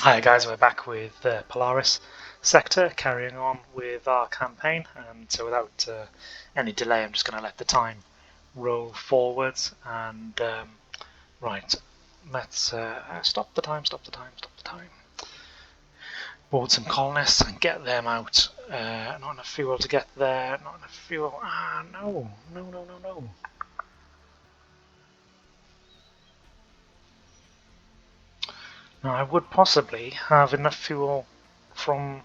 Hi guys, we're back with the Polaris sector, carrying on with our campaign, and so without any delay I'm just going to let the time roll forwards, and right, let's stop the time. Board some colonists and get them out. Not enough fuel to get there, not enough fuel, no. Now I would possibly have enough fuel from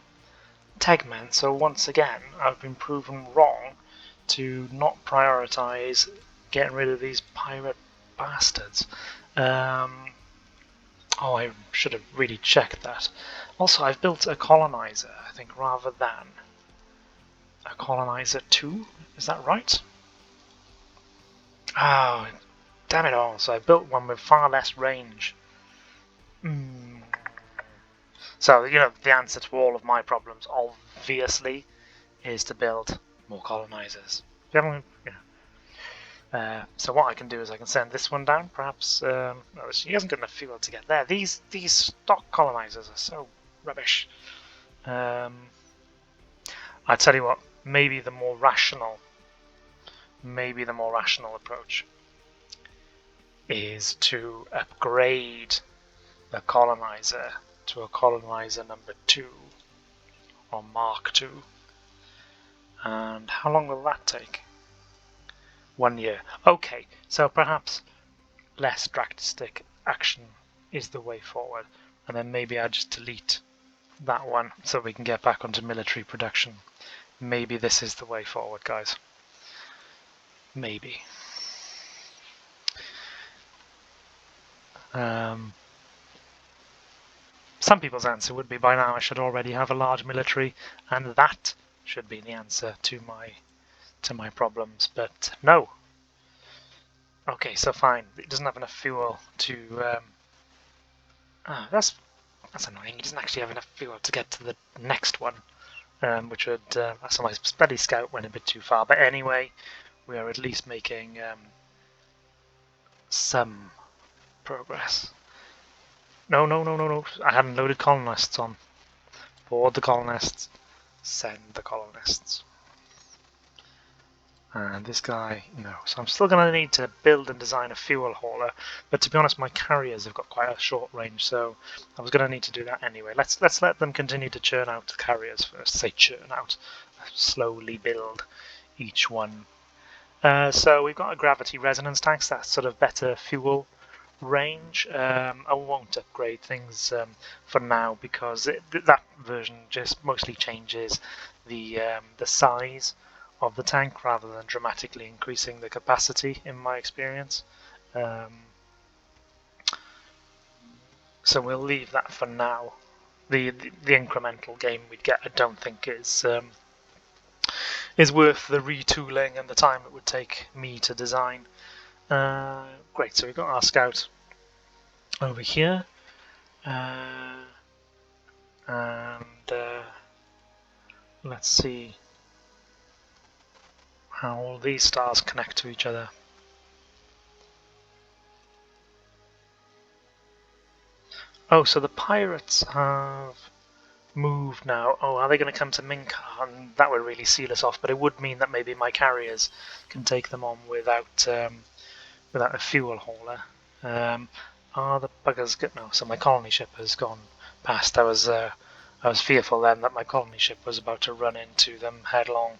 Tegmen, so once again I've been proven wrong to not prioritize getting rid of these pirate bastards. Oh, I should have really checked that. Also, I've built a colonizer, I think, rather than a colonizer 2. Is that right? Oh, damn it all. So I built one with far less range. So, the answer to all of my problems, obviously, is to build more colonizers. So what I can do is I can send this one down, perhaps. No, he hasn't got enough fuel to get there. These stock colonizers are so rubbish. I tell you what, maybe the more rational approach is to upgrade the colonizer to a colonizer number 2 or Mark 2. And how long will that take? 1 year. Okay, so perhaps less drastic action is the way forward, and then maybe I just delete that one so we can get back onto military production. Maybe this is the way forward, guys. Maybe. Some people's answer would be by now I should already have a large military, and that should be the answer to my problems, but no. Okay, so fine. It doesn't have enough fuel to. That's annoying. It doesn't actually have enough fuel to get to the next one, which would. So my Spelly Scout went a bit too far, but anyway, we are at least making some progress. No! I hadn't loaded colonists on. Board the colonists. Send the colonists. And this guy, no. So I'm still going to need to build and design a fuel hauler, but to be honest, my carriers have got quite a short range, so I was going to need to do that anyway. Let's let them continue to churn out the carriers first. Say churn out, slowly build each one. So we've got a gravity resonance tank, so that's sort of better fuel range. I won't upgrade things for now because that version just mostly changes the size of the tank rather than dramatically increasing the capacity, in my experience. So we'll leave that for now. The incremental gain we'd get, I don't think is worth the retooling and the time it would take me to design. Great, so we've got our scout over here, and let's see how all these stars connect to each other. Oh, so the pirates have moved now. Oh, are they going to come to Minkar? And that would really seal us off, but it would mean that maybe my carriers can take them on without a fuel hauler. Are the buggers good? No, so my colony ship has gone past. I was fearful then that my colony ship was about to run into them headlong.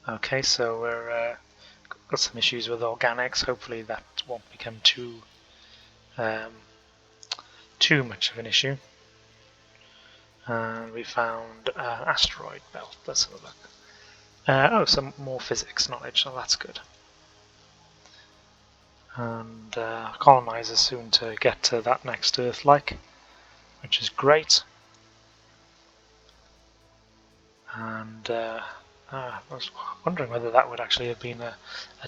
Okay, so we're got some issues with organics. Hopefully that won't become too much of an issue. And we found an asteroid belt. Let's have a look. Some more physics knowledge, so that's good. And colonizers soon to get to that next Earth-like, which is great. And I was wondering whether that would actually have been a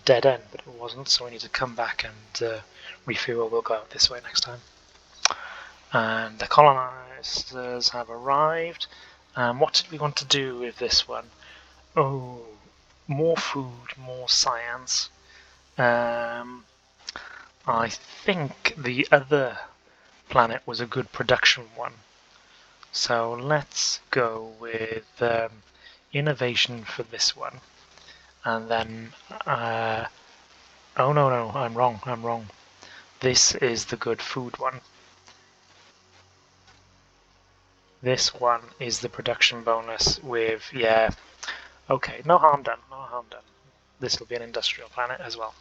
dead end, but it wasn't, so we need to come back and refuel. We'll go out this way next time. And the colonizers have arrived. What did we want to do with this one? Oh, more food, more science. I think the other planet was a good production one. So let's go with innovation for this one. And then, oh no, I'm wrong. This is the good food one. This one is the production bonus with, yeah, okay, no harm done. This will be an industrial planet as well.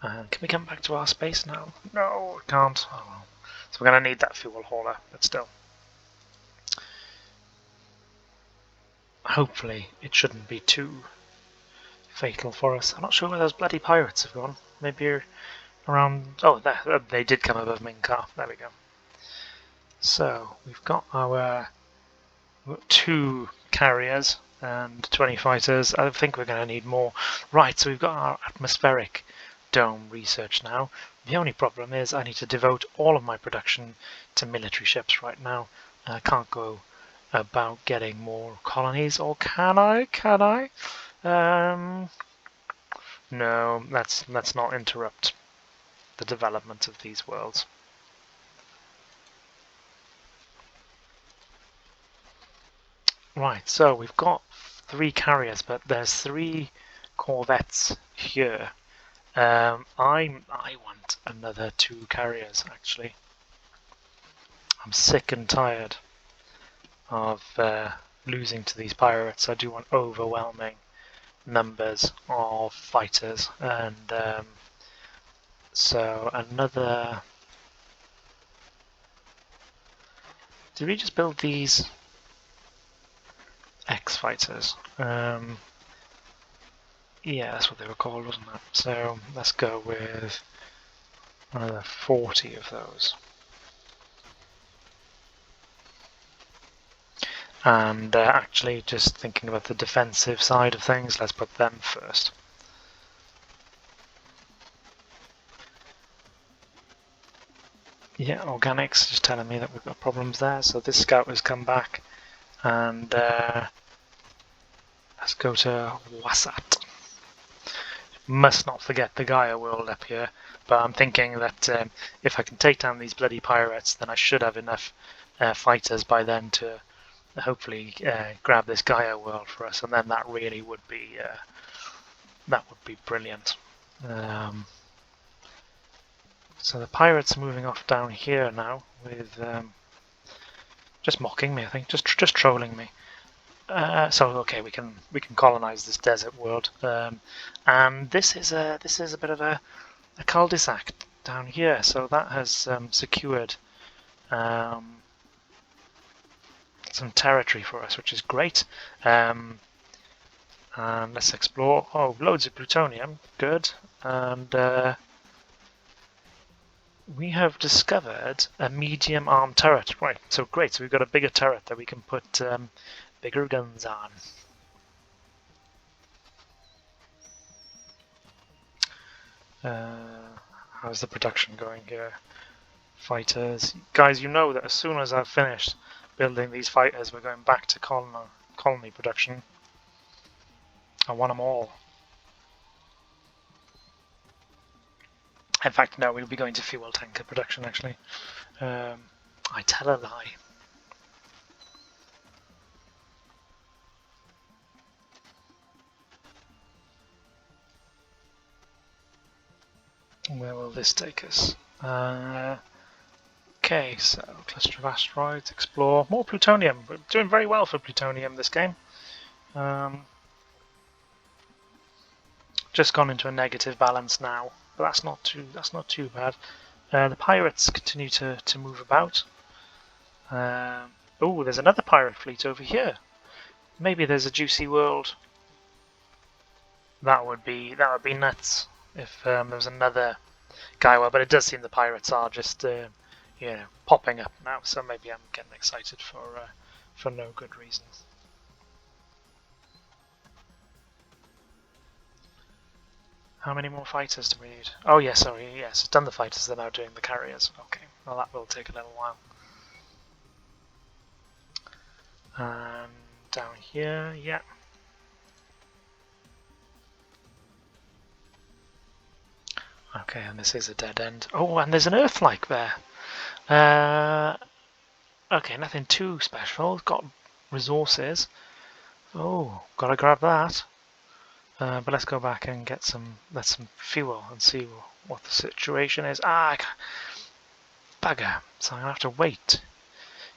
Can we come back to our space now? No, we can't. Oh, well. So we're going to need that fuel hauler, but still. Hopefully it shouldn't be too fatal for us. I'm not sure where those bloody pirates have gone. Maybe around... Oh, there, they did come above Minkar. There we go. So, we've got our 2 carriers and 20 fighters. I think we're going to need more. Right, so we've got our atmospheric dome research now. The only problem is I need to devote all of my production to military ships right now. I can't go about getting more colonies, or can I? No, let's not interrupt the development of these worlds. Right, so we've got 3 carriers, but there's 3 corvettes here. I want another 2 carriers, actually. I'm sick and tired of losing to these pirates. I do want overwhelming numbers of fighters, and so another... Did we just build these X-fighters? Yeah, that's what they were called, wasn't it? So let's go with another 40 of those. And actually, just thinking about the defensive side of things, let's put them first. Yeah, organics just telling me that we've got problems there. So this scout has come back, and let's go to Wasat. Must not forget the Gaia world up here, but I'm thinking that if I can take down these bloody pirates, then I should have enough fighters by then to hopefully grab this Gaia world for us, and then that really would be brilliant. So the pirates are moving off down here now with just mocking me, I think, just trolling me. So okay, we can colonize this desert world, and this is a bit of a cul-de-sac down here. So that has secured some territory for us, which is great. And let's explore. Oh, loads of plutonium, good. And we have discovered a medium armed turret. Right, so great. So we've got a bigger turret that we can put bigger guns on. How's the production going here? Fighters. Guys, you know that as soon as I've finished building these fighters, we're going back to colony production. I want them all. In fact, no, we'll be going to fuel tanker production, actually. I tell a lie. Where will this take us? Okay, so cluster of asteroids, explore. More plutonium. We're doing very well for plutonium this game. Just gone into a negative balance now, but that's not too bad. The pirates continue to move about. Oh, there's another pirate fleet over here. Maybe there's a juicy world. That would be nuts if there was another Gaia, but it does seem the pirates are just popping up now. So maybe I'm getting excited for no good reasons. How many more fighters do we need? Oh yeah, sorry, yes, it's done the fighters, they're now doing the carriers. Okay, well that will take a little while. And down here, yeah. Okay, and this is a dead end. Oh, and there's an earth-like there. Okay, nothing too special. Got resources. Oh, gotta grab that. But let's go back and get some fuel and see what the situation is. Bugger. So I'm gonna have to wait.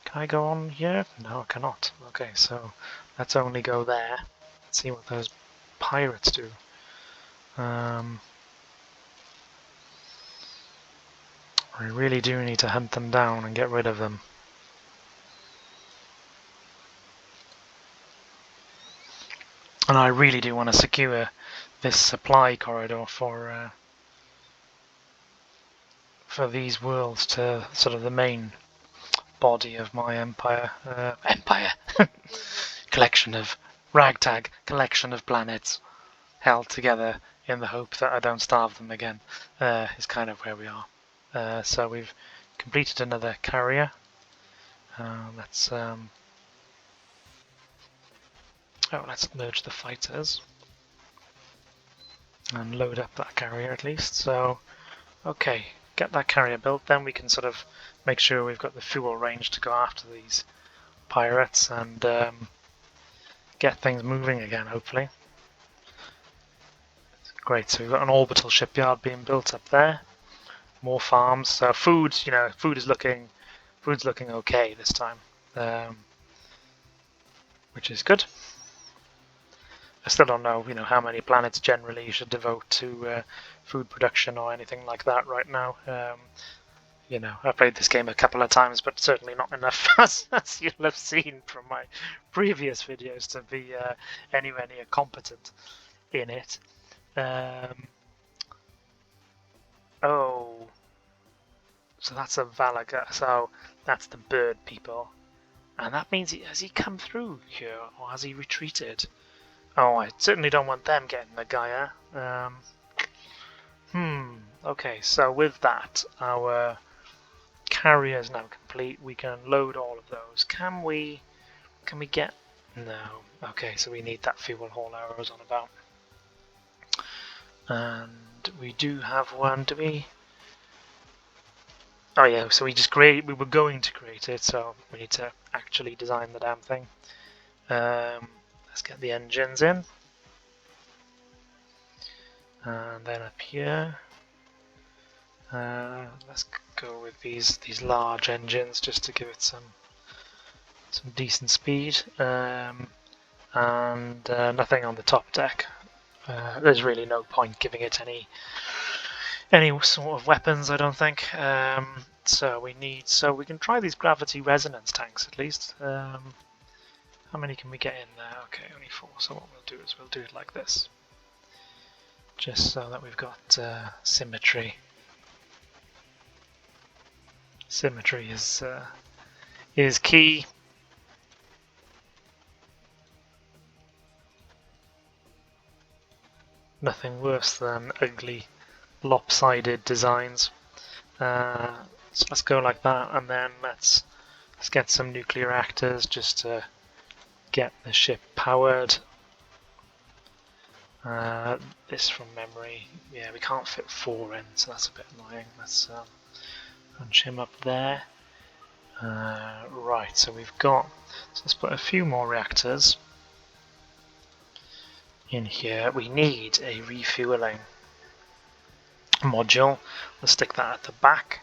Can I go on here? No, I cannot. Okay, so let's only go there. Let's see what those pirates do. We really do need to hunt them down and get rid of them. And I really do want to secure this supply corridor for these worlds to sort of the main body of my empire. Collection of ragtag collection of planets held together in the hope that I don't starve them again is kind of where we are. So we've completed another carrier. Let's merge the fighters and load up that carrier at least. So okay, get that carrier built, then we can sort of make sure we've got the fuel range to go after these pirates and get things moving again, hopefully. Great, so we've got an orbital shipyard being built up there. More farms. So food is looking okay this time, which is good. I still don't know, how many planets generally you should devote to food production or anything like that right now. I've played this game a couple of times, but certainly not enough, as you'll have seen from my previous videos, to be anywhere near competent in it. Oh, so that's a Valaga, so that's the bird people. And that means, has he come through here, or has he retreated? Oh, I certainly don't want them getting the Gaia. Okay, so with that, our carrier is now complete. We can load all of those. Can we get... No. Okay, so we need that fuel hauler I was on about. And we do have one, do we? Oh yeah, so we were going to create it, so we need to actually design the damn thing. Let's get the engines in. And then up here, let's go with these large engines just to give it some decent speed. And nothing on the top deck. There's really no point giving it any sort of weapons, I don't think. So we can try these gravity resonance tanks at least. How many can we get in there? Okay, only 4. So what we'll do is we'll do it like this, just so that we've got symmetry. Symmetry is key. Nothing worse than ugly, lopsided designs. So let's go like that, and then let's get some nuclear reactors just to get the ship powered. This from memory. Yeah, we can't fit 4 in, so that's a bit annoying. Let's punch him up there. Right, so let's put a few more reactors in here. We need a refueling module. Let's stick that at the back.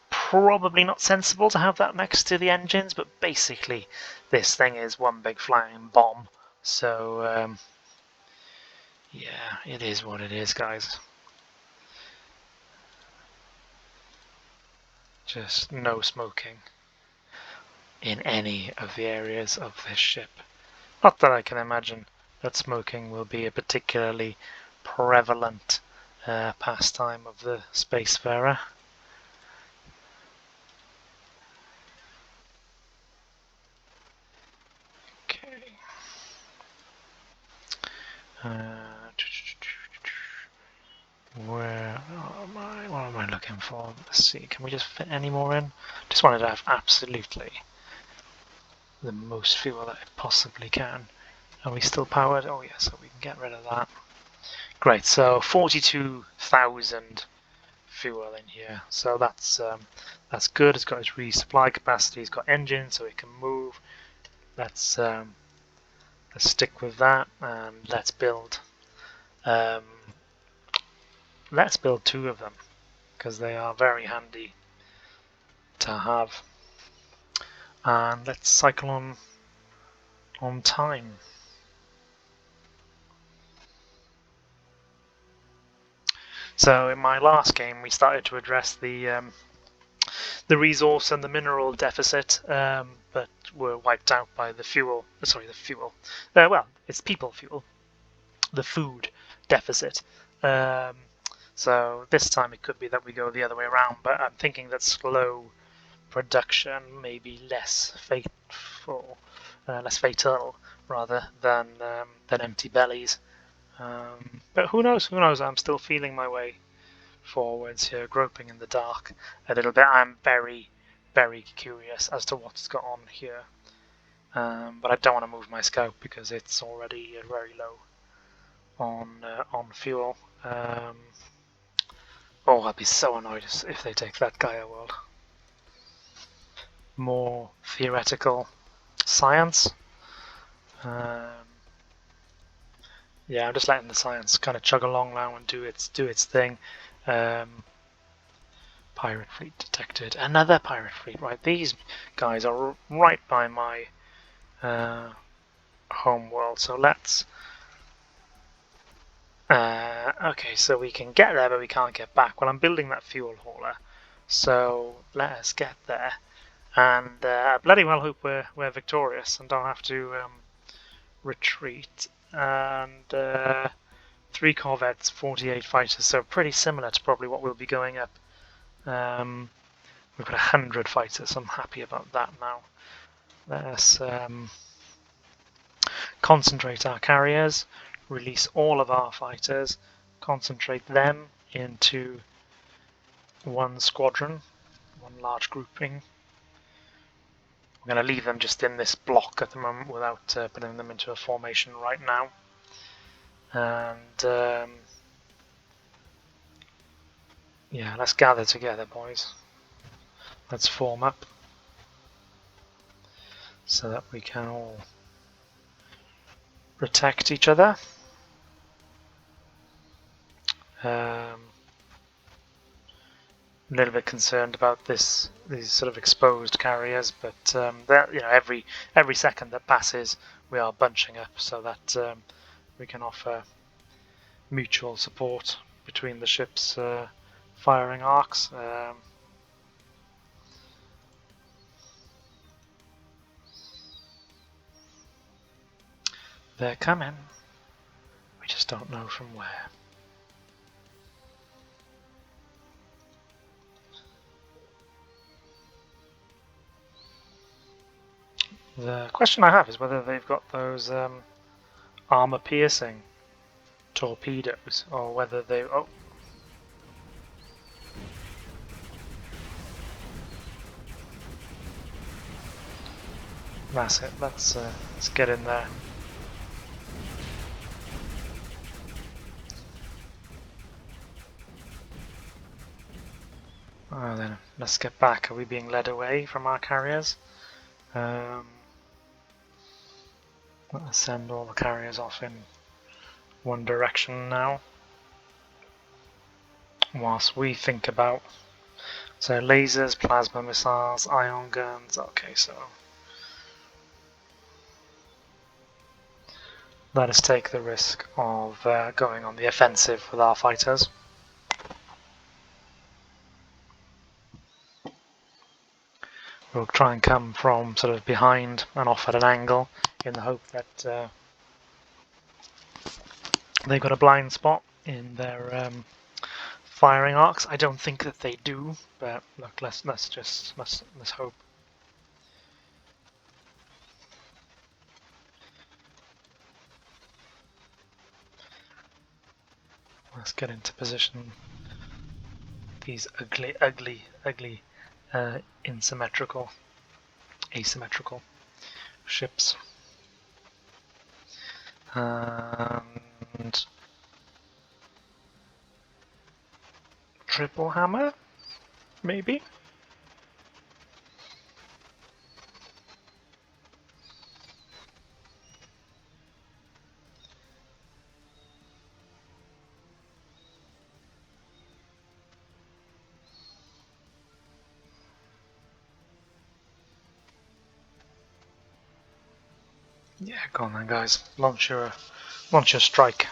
Probably not sensible to have that next to the engines, but basically this thing is one big flying bomb. So yeah, it is what it is, guys. Just no smoking in any of the areas of this ship. Not that I can imagine that smoking will be a particularly prevalent pastime of the spacefarer. Okay. Where am I? What am I looking for? Let's see, can we just fit any more in? Just wanted to have absolutely the most fuel that I possibly can. Are we still powered? Oh yeah, so we can get rid of that. Great, so 42,000 fuel in here, so that's good. It's got its resupply capacity. It's got engines, so it can move. Let's stick with that, and let's build 2 of them because they are very handy to have. And let's cycle on time. So in my last game, we started to address the resource and the mineral deficit, but were wiped out by the fuel. Sorry, the fuel. Well, it's people fuel. The food deficit. So this time it could be that we go the other way around, but I'm thinking that slow production may be less fatal rather than empty bellies. But who knows? Who knows? I'm still feeling my way forwards here, groping in the dark a little bit. I'm very, very curious as to what's got on here. But I don't want to move my scout because it's already very low on fuel. Oh, I'd be so annoyed if they take that Gaia world. More theoretical science. Yeah, I'm just letting the science kind of chug along now and do its thing. Pirate fleet detected. Another pirate fleet. Right, these guys are right by my home world. So let's. Okay, so we can get there, but we can't get back. Well, I'm building that fuel hauler, so let us get there. And bloody well hope we're victorious and don't have to retreat. And 3 corvettes, 48 fighters, so pretty similar to probably what we'll be going up. We've got 100 fighters, so I'm happy about that now. Let's concentrate our carriers, release all of our fighters, concentrate them into one squadron, one large grouping. I'm going to leave them just in this block at the moment without putting them into a formation right now. And yeah, let's gather together, boys. Let's form up so that we can all protect each other. A little bit concerned about these sort of exposed carriers, but that, you know, every second that passes, we are bunching up so that we can offer mutual support between the ships' firing arcs. They're coming. We just don't know from where. The question I have is whether they've got those armor-piercing torpedoes, or whether they... Oh. That's it. Let's get in there. Oh, then let's get back. Are we being led away from our carriers? Let's send all the carriers off in one direction now, whilst we think about lasers, plasma missiles, ion guns. Okay, so let us take the risk of going on the offensive with our fighters. We'll try and come from sort of behind and off at an angle in the hope that they've got a blind spot in their firing arcs. I don't think that they do, but look, let's hope. Let's get into position. These ugly asymmetrical ships. And triple hammer, maybe? Yeah, go on then, guys. Launch your strike.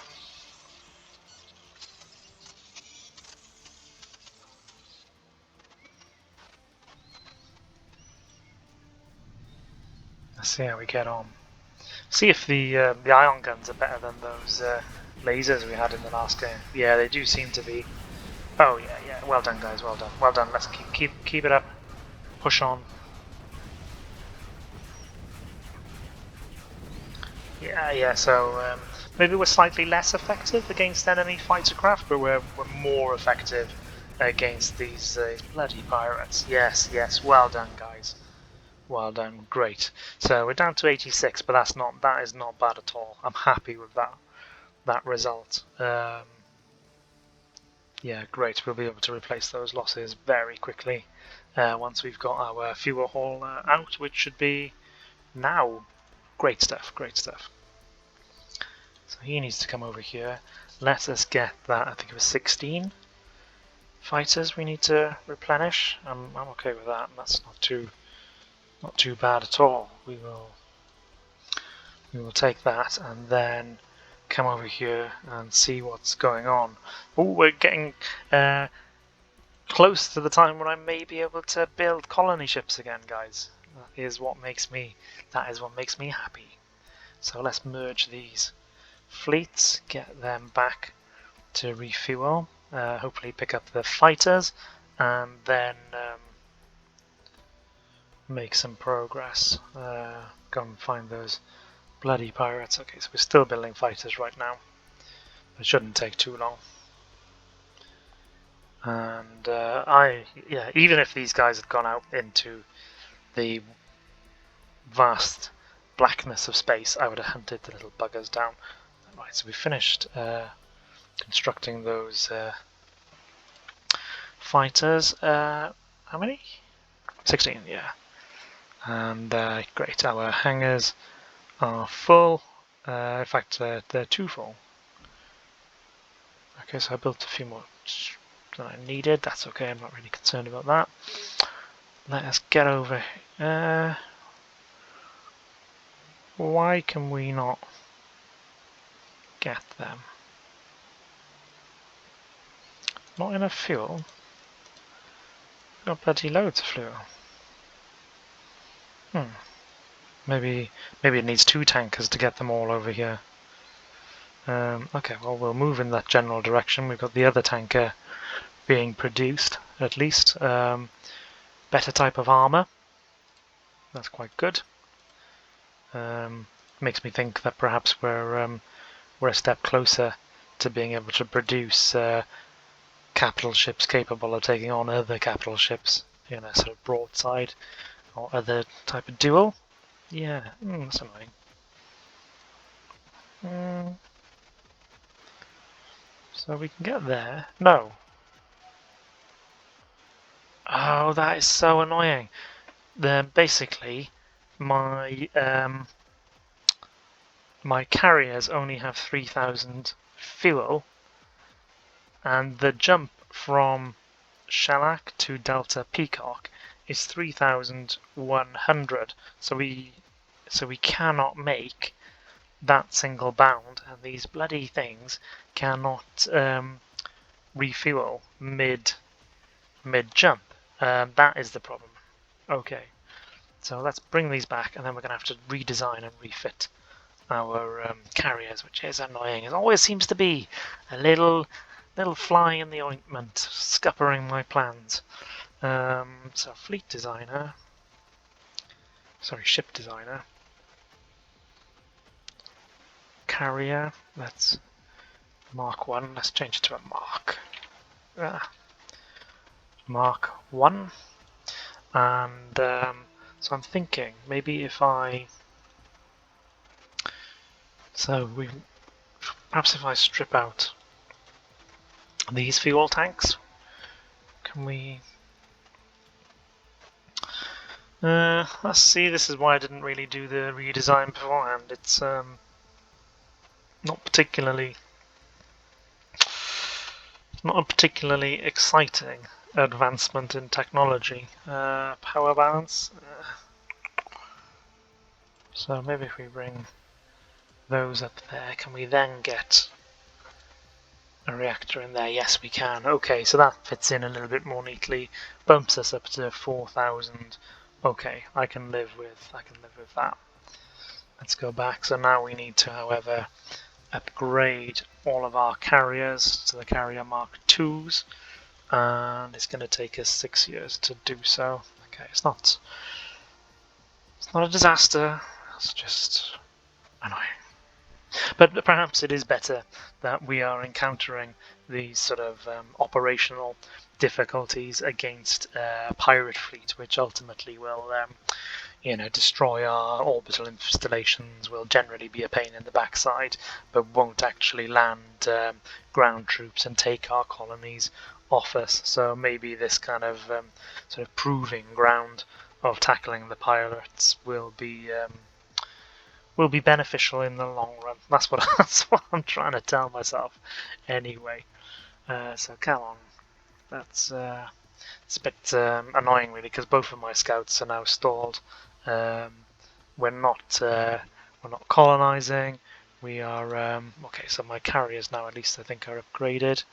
Let's see how we get on. See if the ion guns are better than those lasers we had in the last game. Yeah, they do seem to be. Oh yeah, yeah. Well done, guys. Well done. Well done. Let's keep it up. Push on. Yeah, yeah. So maybe we're slightly less effective against enemy fighter craft, but we're more effective against these bloody pirates. Yes, yes. Well done, guys. Well done. Great. So we're down to 86, but that is not bad at all. I'm happy with that result. Yeah, great. We'll be able to replace those losses very quickly once we've got our fuel haul out, which should be now. Great stuff. Great stuff. So he needs to come over here. Let us get that. I think it was 16 fighters we need to replenish. I'm okay with that. That's not too bad at all. We will take that and then come over here and see what's going on. Oh, we're getting close to the time when I may be able to build colony ships again, guys. That is what makes me happy. So let's merge these fleets, get them back to refuel, hopefully pick up the fighters, and then make some progress. Go and find those bloody pirates. Okay, so we're still building fighters right now. It shouldn't take too long. And yeah, even if these guys had gone out into the vast blackness of space, I would have hunted the little buggers down. Right, so we finished constructing those fighters. How many? 16, yeah. And great, our hangars are full. In fact, they're too full. Okay, so I built a few more than I needed. That's okay, I'm not really concerned about that. Let us get over. Why can we not get them? Not enough fuel? We've got bloody loads of fuel. Maybe it needs 2 tankers to get them all over here. Okay, well we'll move in that general direction. We've got the other tanker being produced, at least. Better type of armor. That's quite good. Makes me think that perhaps we're a step closer to being able to produce capital ships capable of taking on other capital ships, you know, sort of broadside or other type of duel. Yeah, that's annoying. So we can get there. No. Oh, that is so annoying. Then basically, my my carriers only have 3,000 fuel, and the jump from Shellac to Delta Peacock is 3,100. So we cannot make that single bound, and these bloody things cannot refuel mid jump. That is the problem. Okay, so let's bring these back, and then we're going to have to redesign and refit our carriers, which is annoying. It always seems to be a little fly in the ointment, scuppering my plans. So fleet designer, sorry, ship designer, carrier. Let's Mark 1. Let's change it to a Mark. Mark 1. And so I'm thinking maybe if I perhaps if I strip out these fuel tanks Can we... let's see, this is why I didn't really do the redesign beforehand. It's not a particularly exciting advancement in technology. Power balance. So maybe if we bring those up there, can we then get a reactor in there? Yes, we can. Okay, so that fits in a little bit more neatly. Bumps us up to 4,000. Okay, I can live with that. Let's go back. So now we need to, however, upgrade all of our carriers to the carrier Mark IIs, and it's going to take us 6 years to do so. Okay, it's not a disaster. It's just annoying. But perhaps it is better that we are encountering these sort of operational difficulties against a pirate fleet, which ultimately will, destroy our orbital installations, will generally be a pain in the backside, but won't actually land ground troops and take our colonies off us. So maybe this kind of sort of proving ground of tackling the pirates will be beneficial in the long run. That's what I'm trying to tell myself. Anyway, so come on. That's it's a bit annoying really, because both of my scouts are now stalled. We're not colonizing. We are okay. So my carriers now, at least I think, are upgraded.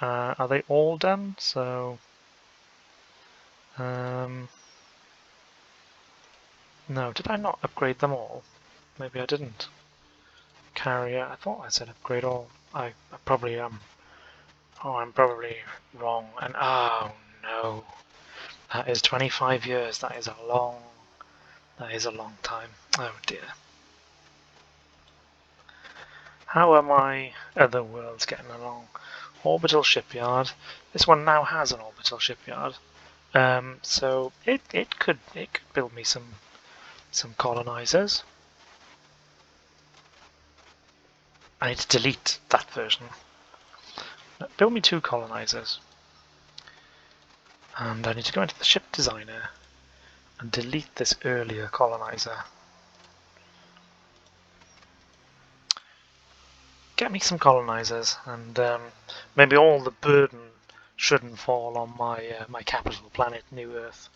Are they all done? So no, did I not upgrade them all? Maybe I didn't. Carrier, I thought I said upgrade all. I probably am. Oh, I'm probably wrong. And oh no, that is 25 years. That is a long time. Oh dear. How are my other worlds getting along? Orbital shipyard. This one now has an orbital shipyard. So it could build me some colonizers. I need to delete that version. Build me 2 colonizers. And I need to go into the ship designer and delete this earlier colonizer. Get me some colonizers, and maybe all the burden shouldn't fall on my capital planet, New Earth.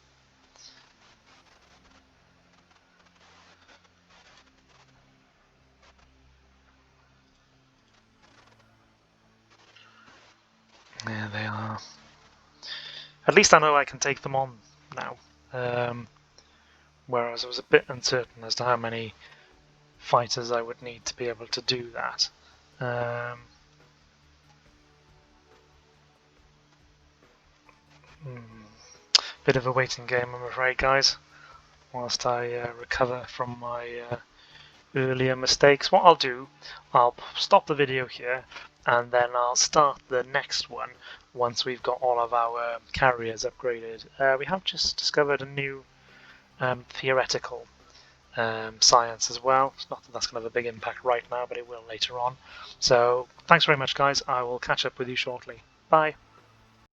There they are. At least I know I can take them on now. Whereas I was a bit uncertain as to how many fighters I would need to be able to do that. Bit of a waiting game, I'm afraid, guys, whilst I recover from my earlier mistakes. What I'll do, I'll stop the video here, and then I'll start the next one once we've got all of our carriers upgraded. We have just discovered a new theoretical science as well. It's not that that's going to have a big impact right now, but it will later on. So thanks very much, guys. I will catch up with you shortly. Bye.